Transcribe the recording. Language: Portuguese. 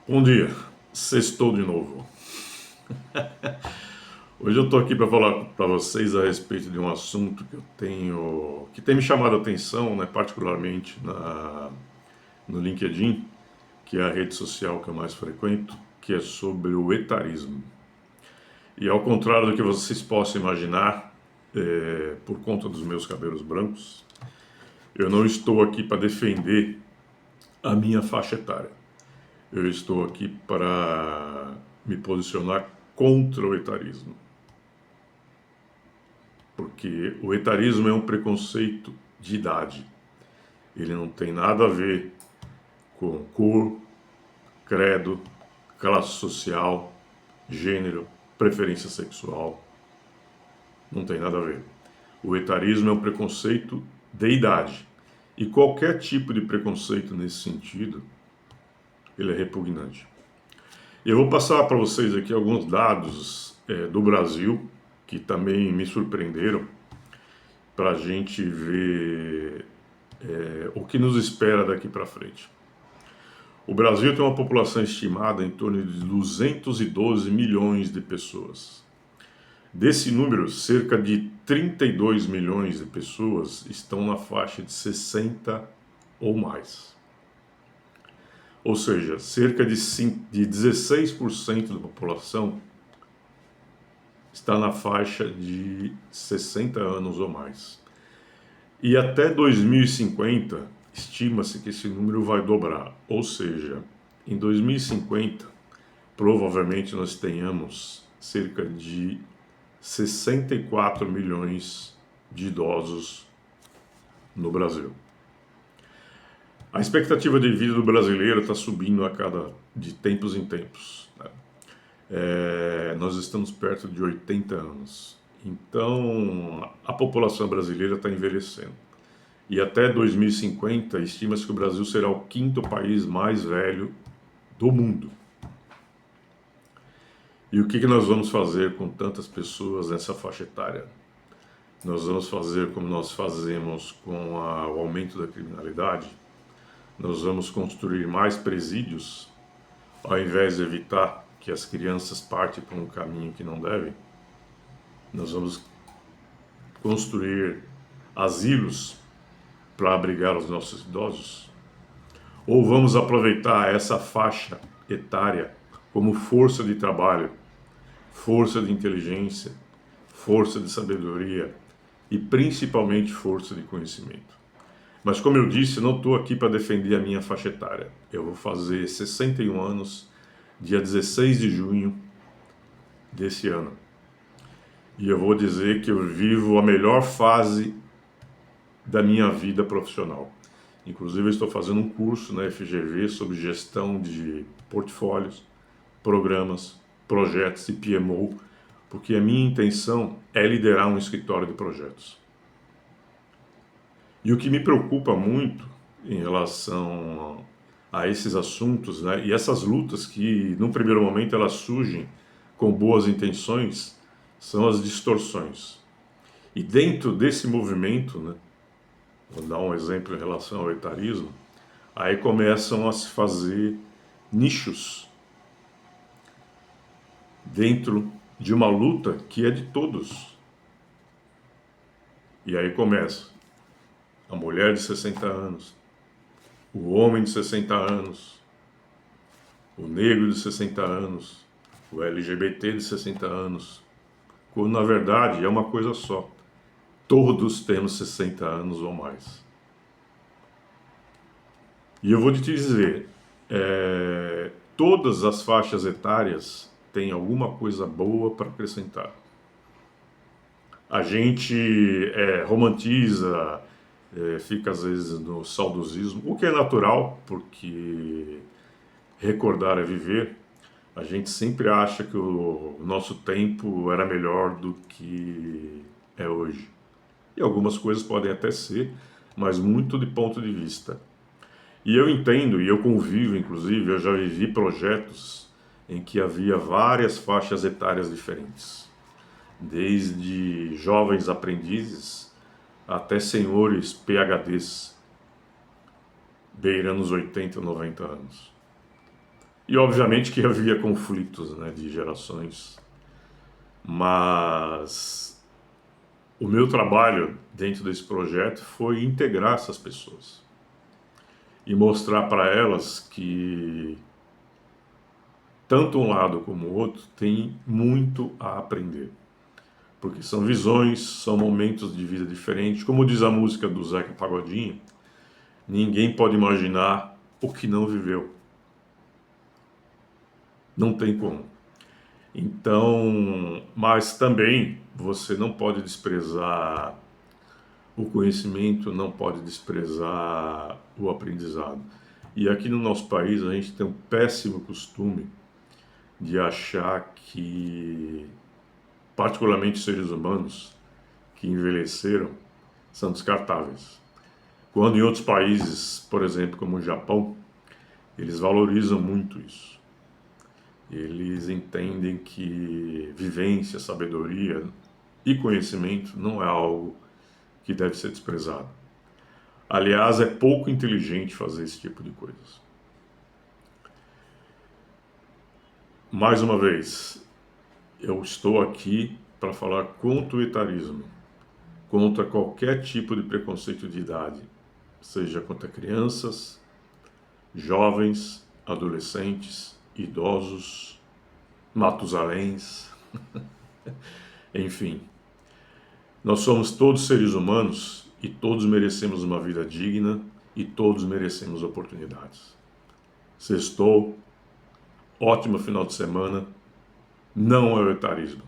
Bom dia, sextou de novo. Hoje eu estou aqui para falar para vocês a respeito de um assunto que tem me chamado a atenção, né, particularmente no LinkedIn, que é a rede social que eu mais frequento, que é sobre o etarismo. E ao contrário do que vocês possam imaginar, por conta dos meus cabelos brancos, eu não estou aqui para defender a minha faixa etária. Eu estou aqui para me posicionar contra o etarismo. Porque o etarismo é um preconceito de idade. Ele não tem nada a ver com cor, credo, classe social, gênero, preferência sexual. Não tem nada a ver. O etarismo é um preconceito de idade. E qualquer tipo de preconceito nesse sentido, ele é repugnante. Eu vou passar para vocês aqui alguns dados do Brasil que também me surpreenderam para a gente ver o que nos espera daqui para frente. O Brasil tem uma população estimada em torno de 212 milhões de pessoas. Desse número, cerca de 32 milhões de pessoas estão na faixa de 60 ou mais. Ou seja, cerca de 16% da população está na faixa de 60 anos ou mais. E até 2050, estima-se que esse número vai dobrar. Ou seja, em 2050, provavelmente nós tenhamos cerca de 64 milhões de idosos no Brasil. A expectativa de vida do brasileiro está subindo de tempos em tempos. Nós estamos perto de 80 anos. Então, a população brasileira está envelhecendo. E até 2050, estima-se que o Brasil será o quinto país mais velho do mundo. E o que nós vamos fazer com tantas pessoas nessa faixa etária? Nós vamos fazer como nós fazemos com o aumento da criminalidade. Nós vamos construir mais presídios, ao invés de evitar que as crianças partem por um caminho que não devem. Nós vamos construir asilos para abrigar os nossos idosos? Ou vamos aproveitar essa faixa etária como força de trabalho, força de inteligência, força de sabedoria e principalmente força de conhecimento? Mas como eu disse, eu não estou aqui para defender a minha faixa etária. Eu vou fazer 61 anos, dia 16 de junho desse ano. E eu vou dizer que eu vivo a melhor fase da minha vida profissional. Inclusive, eu estou fazendo um curso na FGV sobre gestão de portfólios, programas, projetos e PMO, porque a minha intenção é liderar um escritório de projetos. E o que me preocupa muito em relação a esses assuntos, né, e essas lutas que, num primeiro momento, elas surgem com boas intenções, são as distorções. E dentro desse movimento, né, vou dar um exemplo em relação ao etarismo, aí começam a se fazer nichos dentro de uma luta que é de todos. E aí começa a mulher de 60 anos, o homem de 60 anos, o negro de 60 anos, o LGBT de 60 anos, quando na verdade é uma coisa só. Todos temos 60 anos ou mais. E eu vou te dizer, todas as faixas etárias têm alguma coisa boa para acrescentar. A gente romantiza, fica às vezes no saudosismo, o que é natural, porque recordar é viver. A gente sempre acha que o nosso tempo era melhor do que é hoje. E algumas coisas podem até ser, mas muito de ponto de vista. E eu entendo, e eu convivo, inclusive, eu já vivi projetos em que havia várias faixas etárias diferentes. Desde jovens aprendizes até senhores PhDs, beirando os 80, 90 anos. E obviamente que havia conflitos, né, de gerações, mas o meu trabalho dentro desse projeto foi integrar essas pessoas e mostrar para elas que tanto um lado como o outro tem muito a aprender, porque são visões, são momentos de vida diferentes. Como diz a música do Zeca Pagodinho, ninguém pode imaginar o que não viveu. Não tem como. Então, mas também você não pode desprezar o conhecimento, não pode desprezar o aprendizado. E aqui no nosso país a gente tem um péssimo costume de achar que, particularmente seres humanos que envelheceram, são descartáveis. Quando em outros países, por exemplo, como o Japão, eles valorizam muito isso. Eles entendem que vivência, sabedoria e conhecimento não é algo que deve ser desprezado. Aliás, é pouco inteligente fazer esse tipo de coisas. Mais uma vez, eu estou aqui para falar contra o etarismo, contra qualquer tipo de preconceito de idade, seja contra crianças, jovens, adolescentes, idosos, matusaléns, enfim. Nós somos todos seres humanos e todos merecemos uma vida digna e todos merecemos oportunidades. Sextou, ótimo final de semana, não é o etarismo.